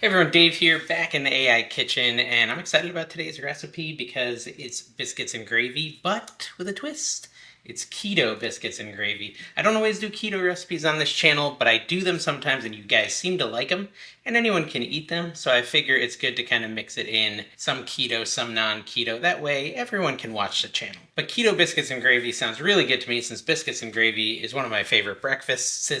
Hey everyone, Dave here, back in the AI kitchen, and I'm excited about today's recipe because it's biscuits and gravy, but with a twist. It's keto biscuits and gravy. I don't always do keto recipes on this channel, but I do them sometimes and you guys seem to like them, and anyone can eat them, so I figure it's good to kind of mix it in, some keto, some non-keto. That way everyone can watch the channel. But keto biscuits and gravy sounds really good to me since biscuits and gravy is one of my favorite breakfasts.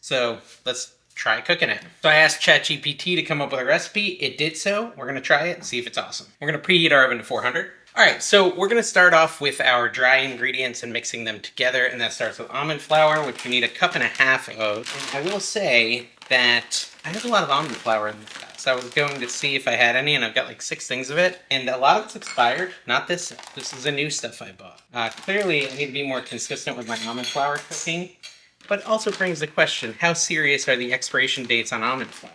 So let's try cooking it. So I asked ChatGPT to come up with a recipe. It did so. We're going to try it and see if it's awesome. We're going to preheat our oven to 400. All right, so we're going to start off with our dry ingredients and mixing them together. And that starts with almond flour, which we need 1.5 cups of. And I will say that I have a lot of almond flour in this house. I was going to see if I had any, and I've got like 6 things of it. And a lot of it's expired. Not this. This is the new stuff I bought. Clearly, I need to be more consistent with my almond flour cooking. But also brings the question, how serious are the expiration dates on almond flour?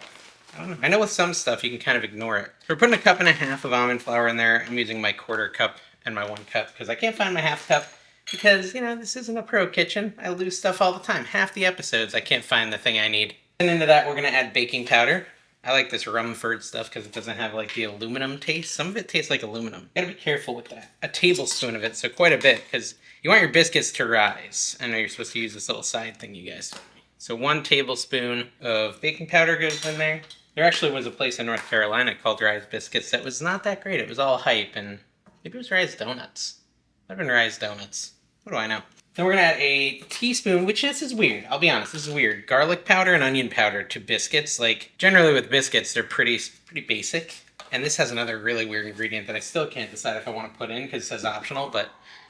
I don't know. I know with some stuff you can kind of ignore it. So we're putting 1.5 cups of almond flour in there. I'm using my 1/4 cup and my 1 cup because I can't find my 1/2 cup because, you know, this isn't a pro kitchen. I lose stuff all the time. Half the episodes I can't find the thing I need. And into that we're going to add baking powder. I like this Rumford stuff because it doesn't have like the aluminum taste. Some of it tastes like aluminum. You gotta be careful with that. A tablespoon of it, so quite a bit, because you want your biscuits to rise. I know you're supposed to use this little side thing you guys told me. So 1 tablespoon of baking powder goes in there. There actually was a place in North Carolina called Rise Biscuits that was not that great. It was all hype, and maybe it was Rise Donuts. I've been Rise Donuts. What do I know? Then we're gonna add a teaspoon, which this is weird. I'll be honest, this is weird. Garlic powder and onion powder to biscuits. Like, generally with biscuits, they're pretty basic. And this has another really weird ingredient that I still can't decide if I want to put in because it says optional, but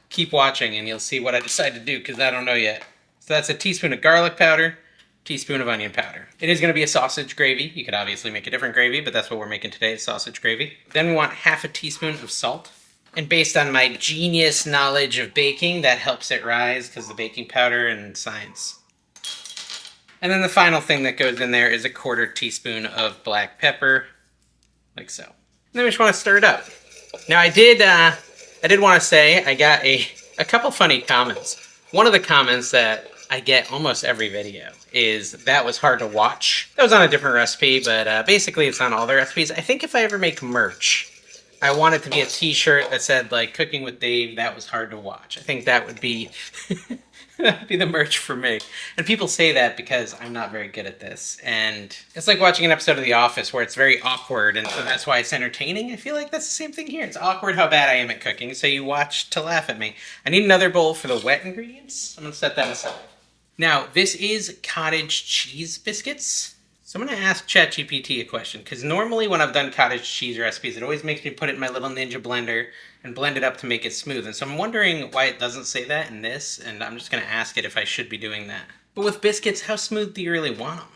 keep watching and you'll see what I decide to do because I don't know yet. So that's a teaspoon of garlic powder, teaspoon of onion powder. It is gonna be a sausage gravy. You could obviously make a different gravy, but that's what we're making today, is sausage gravy. Then we want 1/2 teaspoon of salt. And based on my genius knowledge of baking, that helps it rise because the baking powder and science. And then the final thing that goes in there is 1/4 teaspoon of black pepper, like so. And then we just want to stir it up. Now I did want to say I got a couple funny comments. One of the comments that I get almost every video is that was hard to watch. That was on a different recipe, but basically it's on all the recipes. I think if I ever make merch, I want it to be a t-shirt that said, like, Cooking with Dave, that was hard to watch. I think that would be, that would be the merch for me. And people say that because I'm not very good at this. And it's like watching an episode of The Office where it's very awkward, and so that's why it's entertaining. I feel like that's the same thing here. It's awkward how bad I am at cooking, so you watch to laugh at me. I need another bowl for the wet ingredients. I'm going to set that aside. Now, this is cottage cheese biscuits. So I'm going to ask ChatGPT a question, because normally when I've done cottage cheese recipes, it always makes me put it in my little Ninja blender and blend it up to make it smooth. And so I'm wondering why it doesn't say that in this, and I'm just going to ask it if I should be doing that. But with biscuits, how smooth do you really want them?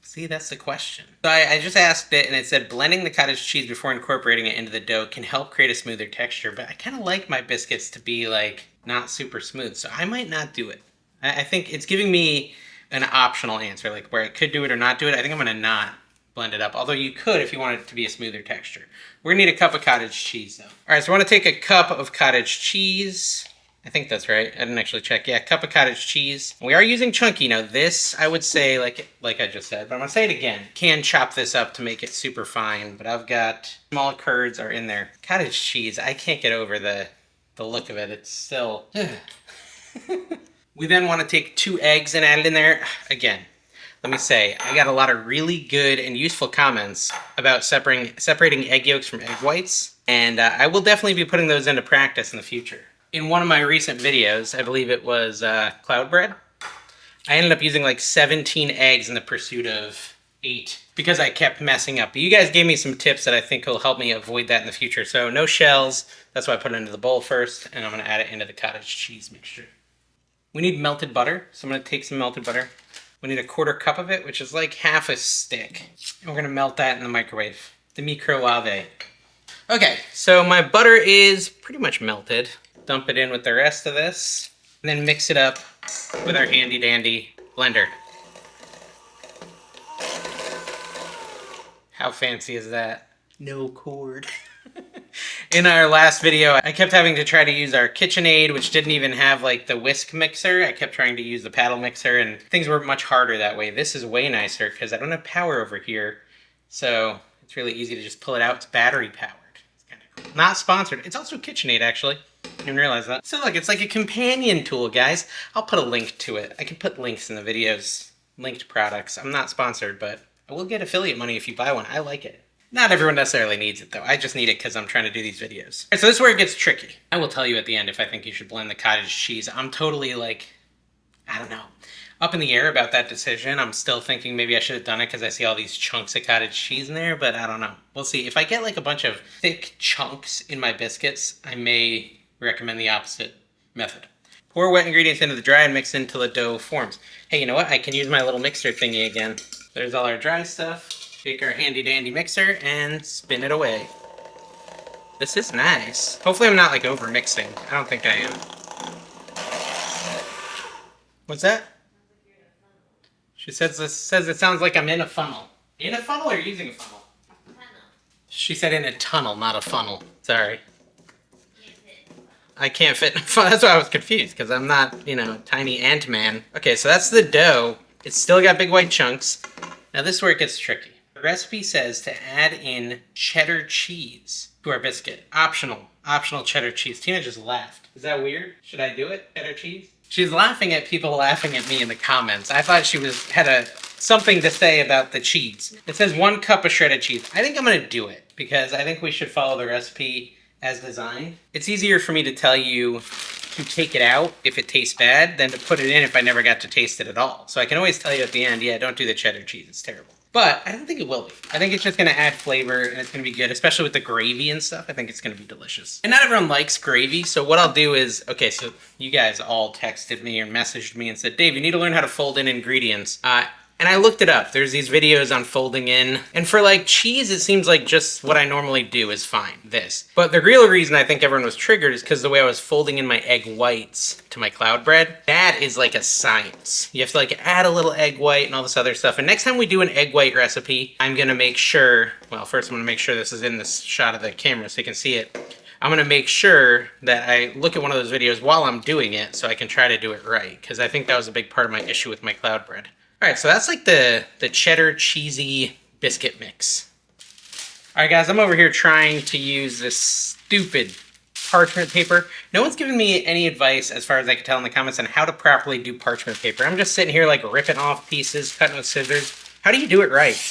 See, that's the question. So I just asked it, and it said blending the cottage cheese before incorporating it into the dough can help create a smoother texture, but I kind of like my biscuits to be, like, not super smooth, so I might not do it. I think it's giving me an optional answer, like where I could do it or not do it. I think I'm going to not blend it up, although you could if you want it to be a smoother texture. We're going to need 1 cup of cottage cheese, though. All right, so I want to take 1 cup of cottage cheese. I think that's right. I didn't actually check. Yeah, 1 cup of cottage cheese. We are using chunky. Now, this, I would say, like I just said, but I'm going to say it again. Can chop this up to make it super fine, but I've got small curds are in there. Cottage cheese, I can't get over the look of it. It's still... We then want to take 2 eggs and add it in there. Again, let me say, I got a lot of really good and useful comments about separating egg yolks from egg whites, and I will definitely be putting those into practice in the future. In one of my recent videos, I believe it was cloud bread, I ended up using like 17 eggs in the pursuit of 8 because I kept messing up. But you guys gave me some tips that I think will help me avoid that in the future. So no shells, that's why I put it into the bowl first, and I'm going to add it into the cottage cheese mixture. We need melted butter, so I'm going to take some melted butter. We need 1/4 cup of it, which is like half a stick. And we're going to melt that in the microwave, the microwave. Okay, so my butter is pretty much melted. Dump it in with the rest of this, and then mix it up with our handy dandy blender. How fancy is that? No cord. In our last video, I kept having to try to use our KitchenAid, which didn't even have like the whisk mixer. I kept trying to use the paddle mixer, and things were much harder that way. This is way nicer because I don't have power over here, So it's really easy to just pull it out. It's battery powered. It's kind of cool. Not sponsored. It's also KitchenAid, actually. I didn't realize that. So look, it's like a companion tool, guys. I'll put a link to it. I can put links in the videos, linked products. I'm not sponsored, but I will get affiliate money if you buy one. I like it. Not everyone necessarily needs it, though. I just need it because I'm trying to do these videos. All right, so this is where it gets tricky. I will tell you at the end if I think you should blend the cottage cheese. I'm totally like, I don't know, up in the air about that decision. I'm still thinking maybe I should have done it because I see all these chunks of cottage cheese in there, but I don't know. We'll see. If I get like a bunch of thick chunks in my biscuits, I may recommend the opposite method. Pour wet ingredients into the dry and mix until the dough forms. Hey, you know what? I can use my little mixer thingy again. There's all our dry stuff. Take our handy dandy mixer and spin it away. This is nice. Hopefully I'm not like over mixing. I don't think I am. What's that? She says it sounds like I'm in a funnel. In a funnel or using a funnel? Funnel. She said in a tunnel, not a funnel. Sorry. I can't fit in a funnel. That's why I was confused, because I'm not, you know, tiny ant-man. Okay, so that's the dough. It's still got big white chunks. Now this is where it gets tricky. The recipe says to add in cheddar cheese to our biscuit. Optional cheddar cheese. Tina just laughed. Is that weird? Should I do it? Cheddar cheese? She's laughing at people laughing at me in the comments. I thought she had something to say about the cheese. It says 1 cup of shredded cheese. I think I'm gonna do it because I think we should follow the recipe as designed. It's easier for me to tell you to take it out if it tastes bad than to put it in if I never got to taste it at all. So I can always tell you at the end, yeah, don't do the cheddar cheese, it's terrible. But I don't think it will be. I think it's just gonna add flavor and it's gonna be good, especially with the gravy and stuff. I think it's gonna be delicious. And not everyone likes gravy, so what I'll do is, okay, so you guys all texted me or messaged me and said, Dave, you need to learn how to fold in ingredients. And I looked it up. There's these videos on folding in. And for like cheese, it seems like just what I normally do is fine, this. But the real reason I think everyone was triggered is because the way I was folding in my egg whites to my cloud bread, that is like a science. You have to like add a little egg white and all this other stuff. And next time we do an egg white recipe, I'm gonna make sure, well, first I'm gonna make sure this is in this shot of the camera so you can see it. I'm gonna make sure that I look at one of those videos while I'm doing it so I can try to do it right. Because I think that was a big part of my issue with my cloud bread. All right, so that's like the cheddar cheesy biscuit mix. All right, guys, I'm over here trying to use this stupid parchment paper. No one's given me any advice, as far as I can tell in the comments, on how to properly do parchment paper. I'm just sitting here like ripping off pieces, cutting with scissors. How do you do it right?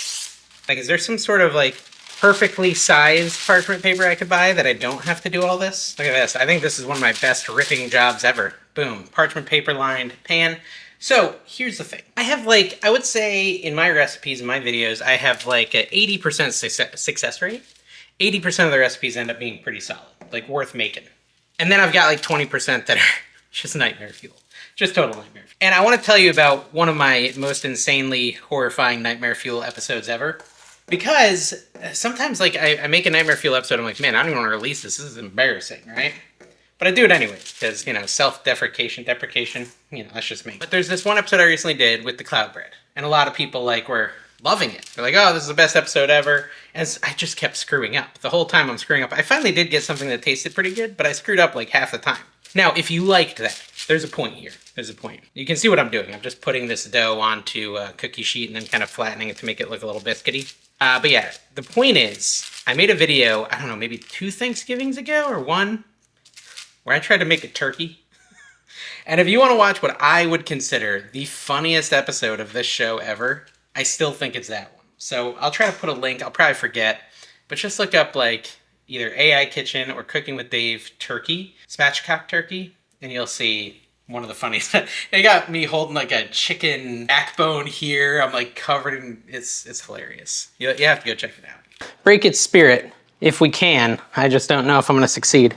Like, is there some sort of like perfectly sized parchment paper I could buy that I don't have to do all this? Look at this. I think this is one of my best ripping jobs ever. Boom, parchment paper lined pan. So here's the thing. I have like, I would say in my recipes, in my videos, I have like an 80% success rate. 80% of the recipes end up being pretty solid, like worth making. And then I've got like 20% that are just nightmare fuel. Just total nightmare. And I want to tell you about one of my most insanely horrifying nightmare fuel episodes ever. Because sometimes like I make a nightmare fuel episode, I'm like, man, I don't even want to release this. This is embarrassing, right? But I do it anyway, because, you know, deprecation, you know, that's just me. But there's this one episode I recently did with the cloud bread. And a lot of people, like, were loving it. They're like, oh, this is the best episode ever. And I just kept screwing up. The whole time I'm screwing up. I finally did get something that tasted pretty good, but I screwed up, like, half the time. Now, if you liked that, there's a point here. There's a point. You can see what I'm doing. I'm just putting this dough onto a cookie sheet and then kind of flattening it to make it look a little biscuity. But yeah, the point is, I made a video, I don't know, maybe 2 Thanksgivings ago or 1, where I tried to make a turkey. And if you want to watch what I would consider the funniest episode of this show ever, I still think it's that one. So I'll try to put a link. I'll probably forget. But just look up like either AI Kitchen or Cooking with Dave turkey, spatchcock turkey, and you'll see one of the funniest. They got me holding like a chicken backbone here. I'm like covered in, it's hilarious. You have to go check it out. Break its spirit if we can. I just don't know if I'm going to succeed.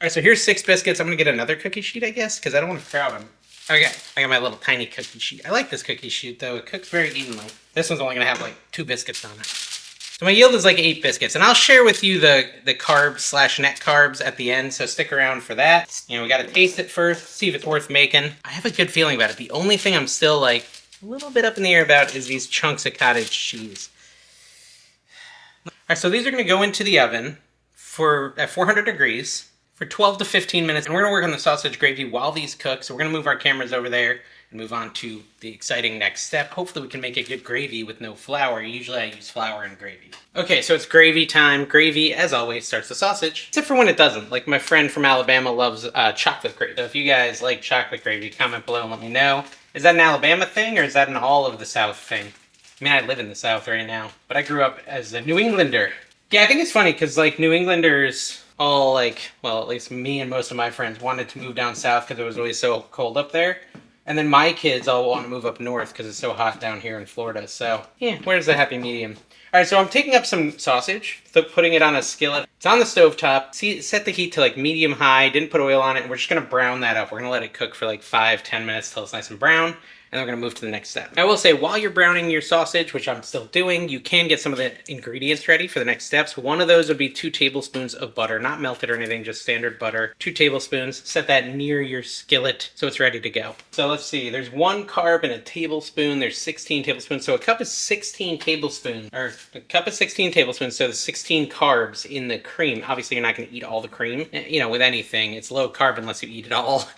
All right, so here's 6 biscuits. I'm gonna get another cookie sheet, I guess, because I don't want to crowd them. Okay, I got my little tiny cookie sheet. I like this cookie sheet, though. It cooks very evenly. This one's only gonna have like 2 biscuits on it. So my yield is like 8 biscuits, and I'll share with you the carbs/net carbs at the end, so stick around for that. You know, we gotta taste it first, see if it's worth making. I have a good feeling about it. The only thing I'm still like a little bit up in the air about is these chunks of cottage cheese. All right, so these are gonna go into the oven at 400 degrees. For 12 to 15 minutes, and we're gonna work on the sausage gravy while these cook, so we're gonna move our cameras over there, and move on to the exciting next step. Hopefully we can make a good gravy with no flour. Usually I use flour in gravy. Okay, so it's gravy time. Gravy, as always, starts the sausage, except for when it doesn't. Like my friend from Alabama loves chocolate gravy. So if you guys like chocolate gravy, comment below and let me know. Is that an Alabama thing, or is that an all of the South thing? I mean, I live in the South right now, but I grew up as a New Englander. Yeah, I think it's funny because like New Englanders all like, well, at least me and most of my friends wanted to move down south because it was always so cold up there. And then my kids all want to move up north because it's so hot down here in Florida. So yeah, where's the happy medium? All right, so I'm taking up some sausage, putting it on a skillet. It's on the stovetop. See, set the heat to like medium high, didn't put oil on it, and we're just gonna brown that up. We're gonna let it cook for like 5-10 minutes till it's nice and brown. And then we're gonna move to the next step. I will say, while you're browning your sausage, which I'm still doing, you can get some of the ingredients ready for the next steps. One of those would be 2 tablespoons of butter, not melted or anything, just standard butter. 2 tablespoons, set that near your skillet so it's ready to go. So let's see, there's 1 carb in a tablespoon, there's 16 tablespoons. So a cup is 16 tablespoons, or a cup is 16 tablespoons, so the 16 carbs in the cream. Obviously you're not gonna eat all the cream. You know, with anything, it's low carb unless you eat it all.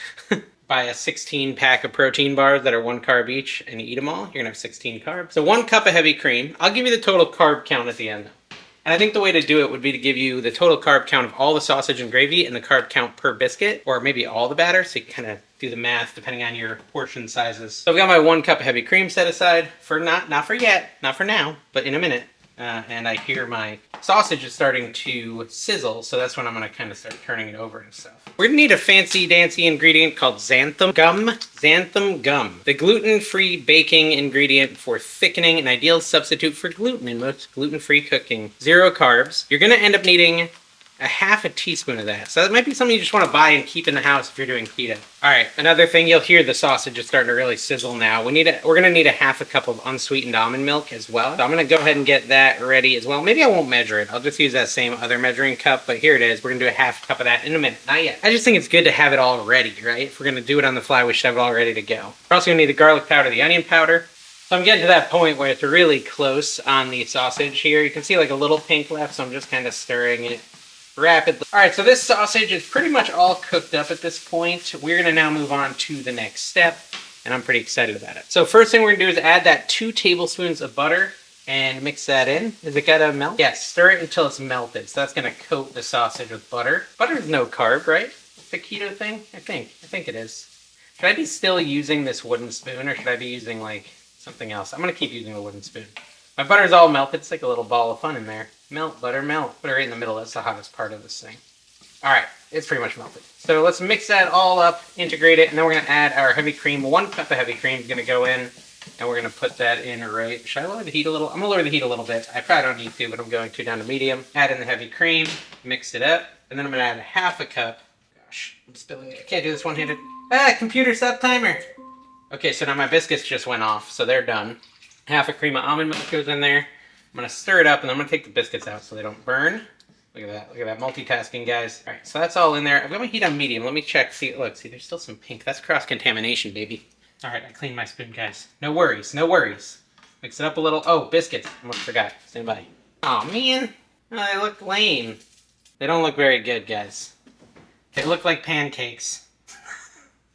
Buy a 16 pack of protein bars that are 1 carb each and you eat them all, you're gonna have 16 carbs. So 1 cup of heavy cream. I'll give you the total carb count at the end. And I think the way to do it would be to give you the total carb count of all the sausage and gravy and the carb count per biscuit, or maybe all the batter, so you kind of do the math depending on your portion sizes. So I've got my 1 cup of heavy cream set aside for not for yet, not for now, but in a minute. And I hear my sausage is starting to sizzle, so that's when I'm gonna kind of start turning it over and stuff. We're gonna need a fancy dancy ingredient called xanthan gum. Xanthan gum, the gluten-free baking ingredient for thickening, an ideal substitute for gluten in most gluten-free cooking. 0 carbs. You're gonna end up needing a half a teaspoon of that. So that might be something you just want to buy and keep in the house if you're doing keto. All right, another thing, you'll hear the sausage is starting to really sizzle now. We're gonna need a half a cup of unsweetened almond milk as well. So I'm gonna go ahead and get that ready as well. Maybe I won't measure it. I'll just use that same other measuring cup, but here it is. We're gonna do a half cup of that in a minute. Not yet. I just think it's good to have it all ready, right? If we're gonna do it on the fly, we should have it all ready to go. We're also gonna need the garlic powder, the onion powder. So I'm getting to that point where it's really close on the sausage here. You can see like a little pink left, so I'm just kind of stirring it rapidly. All right, so this sausage is pretty much all cooked up at this point. We're gonna now move on to the next step, and I'm pretty excited about it. So first thing we're gonna do is add that 2 tablespoons of butter and mix that in. Is it gotta melt? Yes, stir it until it's melted. So that's gonna coat the sausage with butter. Butter is no carb, right? The keto thing? I think it is. Should I be still using this wooden spoon, or should I be using like something else? I'm gonna keep using the wooden spoon. My butter's all melted. It's like a little ball of fun in there. Melt, butter, melt. Put it right in the middle. That's the hottest part of this thing. All right, it's pretty much melted. So let's mix that all up, integrate it, and then we're gonna add our heavy cream. 1 cup of heavy cream is gonna go in, and we're gonna put that in right. Should I lower the heat a little? I'm gonna lower the heat a little bit. I probably don't need to, but I'm going to down to medium. Add in the heavy cream, mix it up, and then I'm gonna add a half a cup. Gosh, I'm spilling it. I can't do this one-handed. Ah, computer, stop timer. Okay, so now my biscuits just went off, so they're done. Half a cream of almond milk goes in there. I'm gonna stir it up, and I'm gonna take the biscuits out so they don't burn. Look at that, multitasking, guys. All right, so that's all in there. I've got my heat on medium. Let me check, see, look, see, there's still some pink. That's cross-contamination, baby. All right, I cleaned my spoon, guys. No worries, no worries. Mix it up a little. Oh, biscuits, almost forgot, stand by. Oh man, oh, they look lame. They don't look very good, guys. They look like pancakes.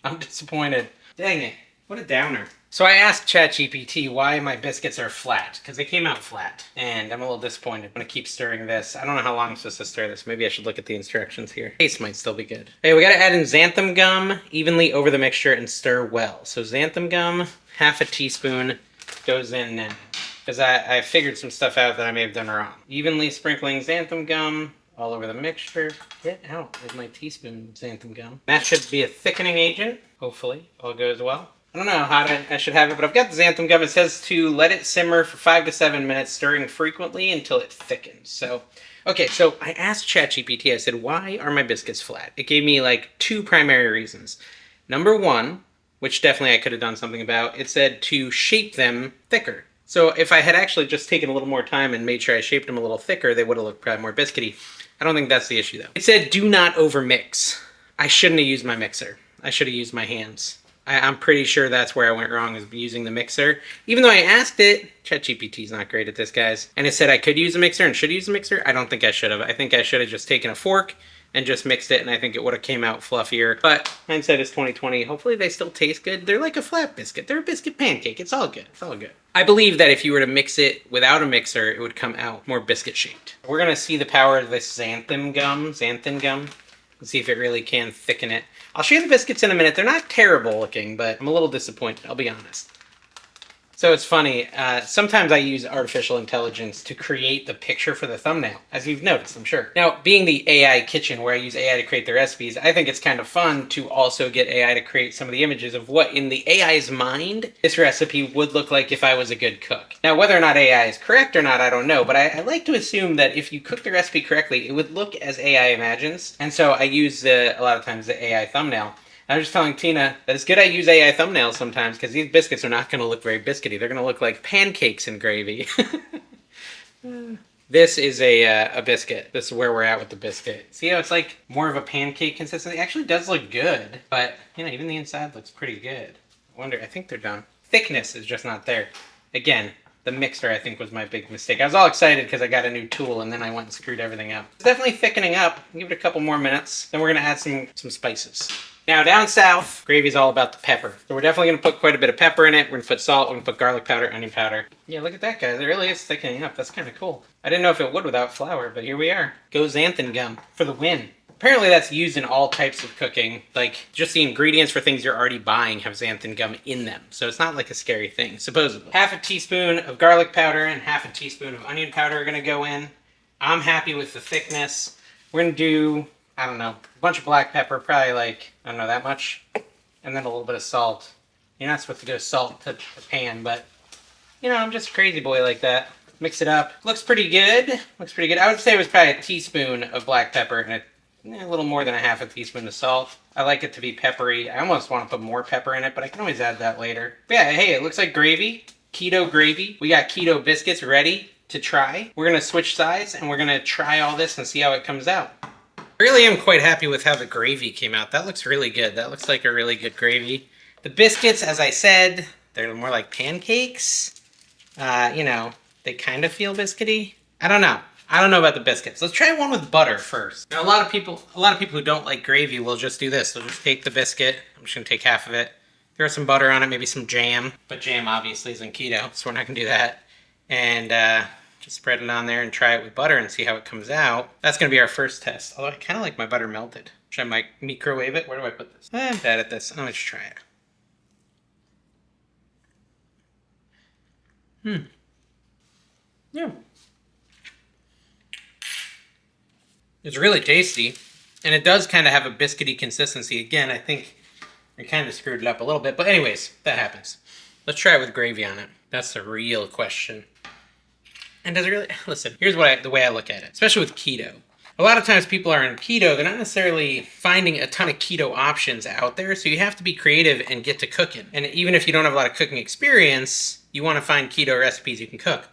I'm disappointed. Dang it, what a downer. So I asked ChatGPT why my biscuits are flat, because they came out flat, and I'm a little disappointed. I'm gonna keep stirring this. I don't know how long I'm supposed to stir this. Maybe I should look at the instructions here. Taste might still be good. Hey, we gotta add in xanthan gum evenly over the mixture and stir well. So xanthan gum, half a teaspoon goes in now, because I figured some stuff out that I may have done wrong. Evenly sprinkling xanthan gum all over the mixture. Get out with my teaspoon xanthan gum. That should be a thickening agent, hopefully. All goes well. I don't know how I should have it, but I've got the xanthan gum. It says to let it simmer for 5 to 7 minutes, stirring frequently until it thickens. So, okay, so I asked ChatGPT, I said, why are my biscuits flat? It gave me like 2 primary reasons. Number 1, which definitely I could have done something about, it said to shape them thicker. So if I had actually just taken a little more time and made sure I shaped them a little thicker, they would have looked probably more biscuity. I don't think that's the issue though. It said do not overmix. I shouldn't have used my mixer. I should have used my hands. I'm pretty sure that's where I went wrong, is using the mixer. Even though I asked it, ChatGPT's not great at this, guys, and it said I could use a mixer and should use a mixer, I don't think I should have. I think I should have just taken a fork and just mixed it, and I think it would have came out fluffier. But hindsight is 2020. Hopefully they still taste good. They're like a flat biscuit. They're a biscuit pancake. It's all good. It's all good. I believe that if you were to mix it without a mixer, it would come out more biscuit shaped. We're gonna see the power of this xanthan gum, and see if it really can thicken it. I'll show you the biscuits in a minute. They're not terrible looking, but I'm a little disappointed, I'll be honest. So it's funny, sometimes I use artificial intelligence to create the picture for the thumbnail, as you've noticed, I'm sure. Now, being the AI kitchen where I use AI to create the recipes, I think it's kind of fun to also get AI to create some of the images of what, in the AI's mind, this recipe would look like if I was a good cook. Now, whether or not AI is correct or not, I don't know, but I like to assume that if you cook the recipe correctly, it would look as AI imagines. And so I use, a lot of times, the AI thumbnail. I was just telling Tina that it's good I use AI thumbnails sometimes because these biscuits are not going to look very biscuity. They're going to look like pancakes and gravy. This is a biscuit. This is where we're at with the biscuit. See how it's like more of a pancake consistency? It actually does look good, but you know, even the inside looks pretty good. I think they're done. Thickness is just not there. Again, the mixer I think was my big mistake. I was all excited because I got a new tool and then I went and screwed everything up. It's definitely thickening up. Give it a couple more minutes. Then we're going to add some spices. Now down south, gravy's all about the pepper. So we're definitely going to put quite a bit of pepper in it. We're going to put salt, we're going to put garlic powder, onion powder. Yeah, look at that, guys. It really is thickening up. That's kind of cool. I didn't know if it would without flour, but here we are. Go xanthan gum for the win. Apparently that's used in all types of cooking. Like, just the ingredients for things you're already buying have xanthan gum in them. So it's not like a scary thing, supposedly. Half a teaspoon of garlic powder and half a teaspoon of onion powder are going to go in. I'm happy with the thickness. We're going to do, I don't know, a bunch of black pepper, probably like, I don't know, that much. And then a little bit of salt. You're not supposed to go salt to the pan, but, you know, I'm just a crazy boy like that. Mix it up. Looks pretty good. Looks pretty good. I would say it was probably a teaspoon of black pepper and a little more than a half a teaspoon of salt. I like it to be peppery. I almost want to put more pepper in it, but I can always add that later. But yeah, hey, it looks like gravy. Keto gravy. We got keto biscuits ready to try. We're going to switch sides and we're going to try all this and see how it comes out. I really am quite happy with how the gravy came out. That looks really good. That looks like a really good gravy. The biscuits, as I said, they're more like pancakes. You know, they kind of feel biscuity. I don't know. I don't know about the biscuits. Let's try one with butter first. Now, a lot of people who don't like gravy will just do this. They'll just take the biscuit. I'm just gonna take half of it. Throw some butter on it, maybe some jam. But jam obviously isn't keto, so we're not gonna do that. And just spread it on there and try it with butter and see how it comes out. That's gonna be our first test. Although I kind of like my butter melted. Should I microwave it? Where do I put this? I'm bad at this. I'm gonna just try it. Yeah. It's really tasty, and it does kind of have a biscuity consistency. Again, I think I kind of screwed it up a little bit, but anyways, that happens. Let's try it with gravy on it. That's the real question. And does it really, listen, here's the way I look at it, especially with keto. A lot of times people are in keto, they're not necessarily finding a ton of keto options out there, so you have to be creative and get to cooking. And even if you don't have a lot of cooking experience, you want to find keto recipes you can cook.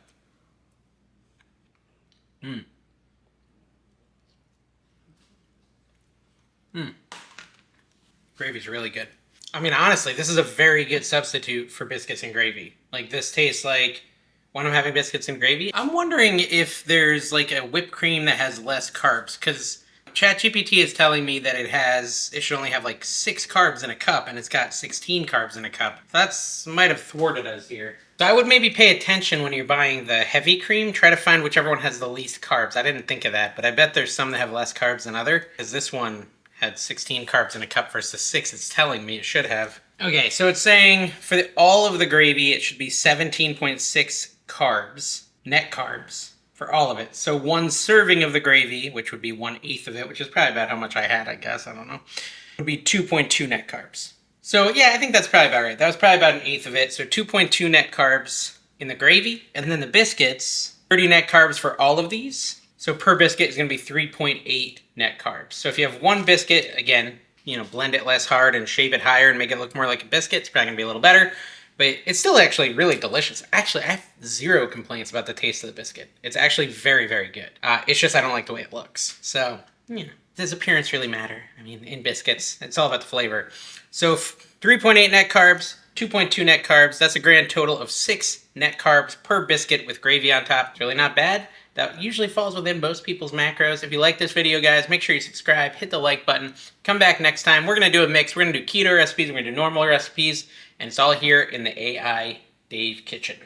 Gravy's really good. I mean, honestly, this is a very good substitute for biscuits and gravy. Like, this tastes like when I'm having biscuits and gravy. I'm wondering if there's like a whipped cream that has less carbs, because ChatGPT is telling me that it should only have like 6 carbs in a cup, and it's got 16 carbs in a cup. That's might have thwarted us here. So I would maybe pay attention when you're buying the heavy cream. Try to find whichever one has the least carbs. I didn't think of that, but I bet there's some that have less carbs than other, because this one had 16 carbs in a cup versus 6. It's telling me it should have. Okay, so it's saying for all of the gravy, it should be 17.6 carbs, net carbs, for all of it. So 1 serving of the gravy, which would be 1/8 of it, which is probably about how much I had, I guess, I don't know, would be 2.2 net carbs. So yeah, I think that's probably about right. That was probably about 1/8 of it. So 2.2 net carbs in the gravy. And then the biscuits, 30 net carbs for all of these. So per biscuit is going to be 3.8 net carbs. So if you have 1 biscuit, again, you know, blend it less hard and shape it higher and make it look more like a biscuit. It's probably going to be a little better. But it's still actually really delicious. Actually, I have 0 complaints about the taste of the biscuit. It's actually very, very good. It's just I don't like the way it looks. So, you know, does appearance really matter? I mean, in biscuits, it's all about the flavor. So 3.8 net carbs, 2.2 net carbs. That's a grand total of 6 net carbs per biscuit with gravy on top. It's really not bad. That usually falls within most people's macros. If you like this video, guys, make sure you subscribe, hit the like button. Come back next time. We're going to do a mix. We're going to do keto recipes, we're going to do normal recipes, and it's all here in the AI Dave kitchen.